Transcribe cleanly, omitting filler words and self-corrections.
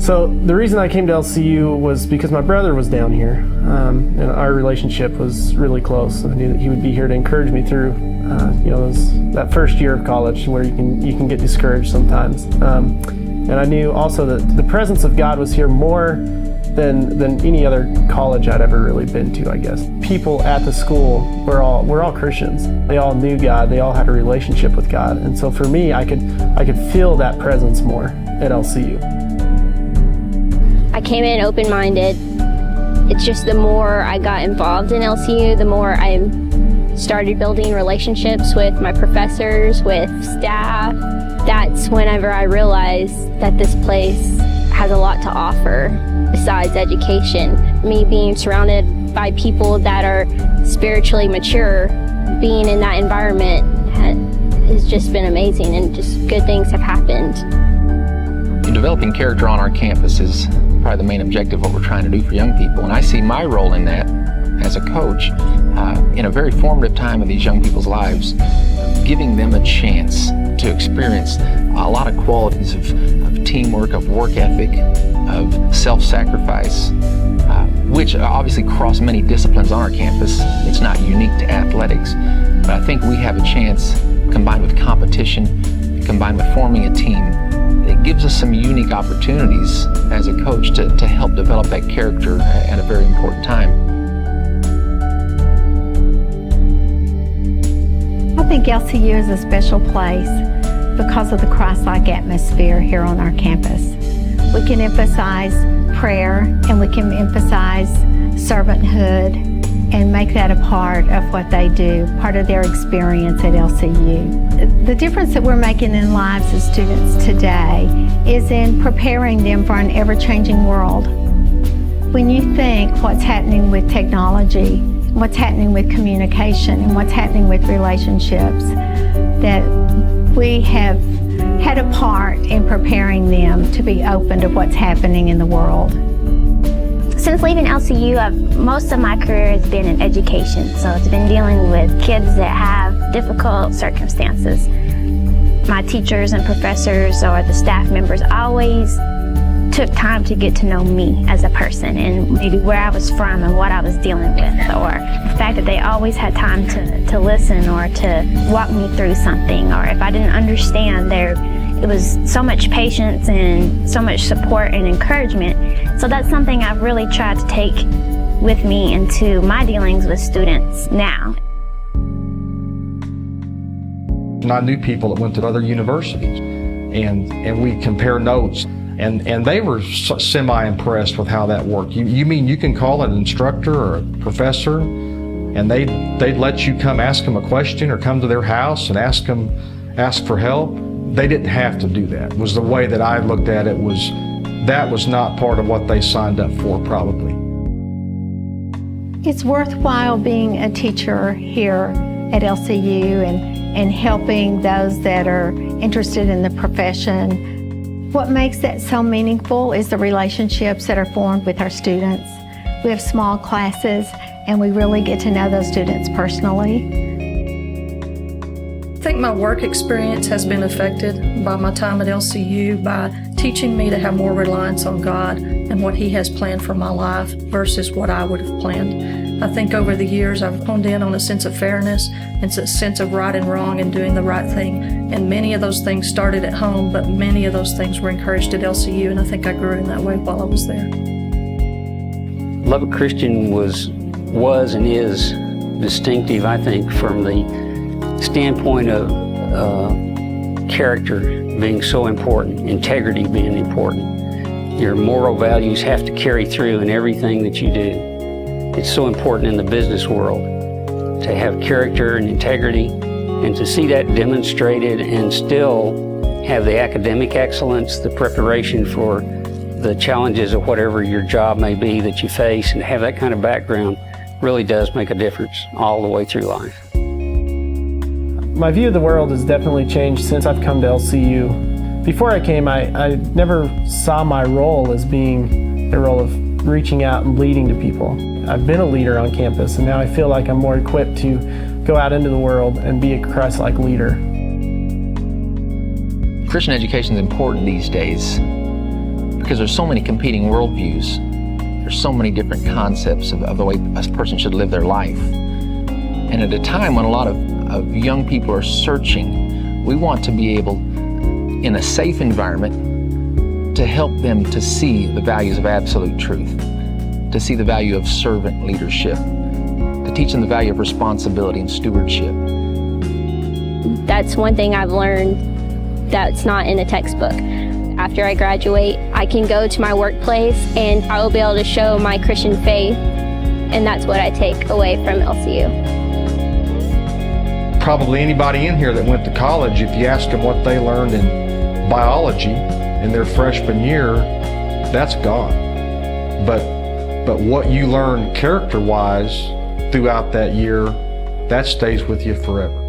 So the reason I came to LCU was because my brother was down here, and our relationship was really close. I knew that he would be here to encourage me through, that first year of college where you can get discouraged sometimes. And I knew also that the presence of God was here more than any other college I'd ever really been to, I guess. People at the school we're all Christians. They all knew God. They all had a relationship with God. And so for me, I could feel that presence more at LCU. I came in open-minded. It's just the more I got involved in LCU, the more I started building relationships with my professors, with staff. That's whenever I realized that this place has a lot to offer besides education. Me being surrounded by people that are spiritually mature, being in that environment has just been amazing, and just good things have happened. Developing character on our campus is probably the main objective of what we're trying to do for young people, and I see my role in that as a coach in a very formative time of these young people's lives, giving them a chance to experience a lot of qualities of teamwork, of work ethic, of self-sacrifice, which obviously cross many disciplines on our campus. It's not unique to athletics, but I think we have a chance, combined with competition, combined with forming a team, it gives us some unique opportunities as a coach to help develop that character at a very important time. I think LCU is a special place because of the Christ-like atmosphere here on our campus. We can emphasize prayer, and we can emphasize servanthood and make that a part of what they do, part of their experience at LCU. The difference that we're making in lives of students today is in preparing them for an ever-changing world. When you think what's happening with technology, what's happening with communication, and what's happening with relationships, that we have had a part in preparing them to be open to what's happening in the world. Since leaving LCU, most of my career has been in education, so it's been dealing with kids that have difficult circumstances. My teachers and professors or the staff members always took time to get to know me as a person and maybe where I was from and what I was dealing with, or the fact that they always had time to listen or to walk me through something, or if I didn't understand, it was so much patience and so much support and encouragement. So that's something I've really tried to take with me into my dealings with students now. And I knew people that went to other universities, and we compare notes, and they were semi-impressed with how that worked. You mean you can call an instructor or a professor, and they'd let you come ask them a question or come to their house and ask for help? They didn't have to do that. It was the way that I looked at it, that was not part of what they signed up for, probably. It's worthwhile being a teacher here at LCU and helping those that are interested in the profession. What makes that so meaningful is the relationships that are formed with our students. We have small classes, and we really get to know those students personally. I think my work experience has been affected by my time at LCU by teaching me to have more reliance on God and what He has planned for my life versus what I would have planned. I think over the years I've honed in on a sense of fairness and a sense of right and wrong and doing the right thing. And many of those things started at home, but many of those things were encouraged at LCU, and I think I grew in that way while I was there. Lubbock Christian was and is distinctive, I think, from the standpoint of character being so important, integrity being important. Your moral values have to carry through in everything that you do. It's so important in the business world to have character and integrity, and to see that demonstrated and still have the academic excellence, the preparation for the challenges of whatever your job may be that you face, and have that kind of background really does make a difference all the way through life. My view of the world has definitely changed since I've come to LCU. Before I came, I never saw my role as being a role of reaching out and leading to people. I've been a leader on campus, and now I feel like I'm more equipped to go out into the world and be a Christ-like leader. Christian education is important these days because there's so many competing worldviews. There's so many different concepts of the way a person should live their life. And at a time when a lot of young people are searching, we want to be able, in a safe environment, to help them to see the values of absolute truth, to see the value of servant leadership, to teach them the value of responsibility and stewardship. That's one thing I've learned that's not in a textbook. After I graduate, I can go to my workplace and I will be able to show my Christian faith, and that's what I take away from LCU. Probably anybody in here that went to college, if you ask them what they learned in biology in their freshman year, that's gone. But what you learn character-wise throughout that year, that stays with you forever.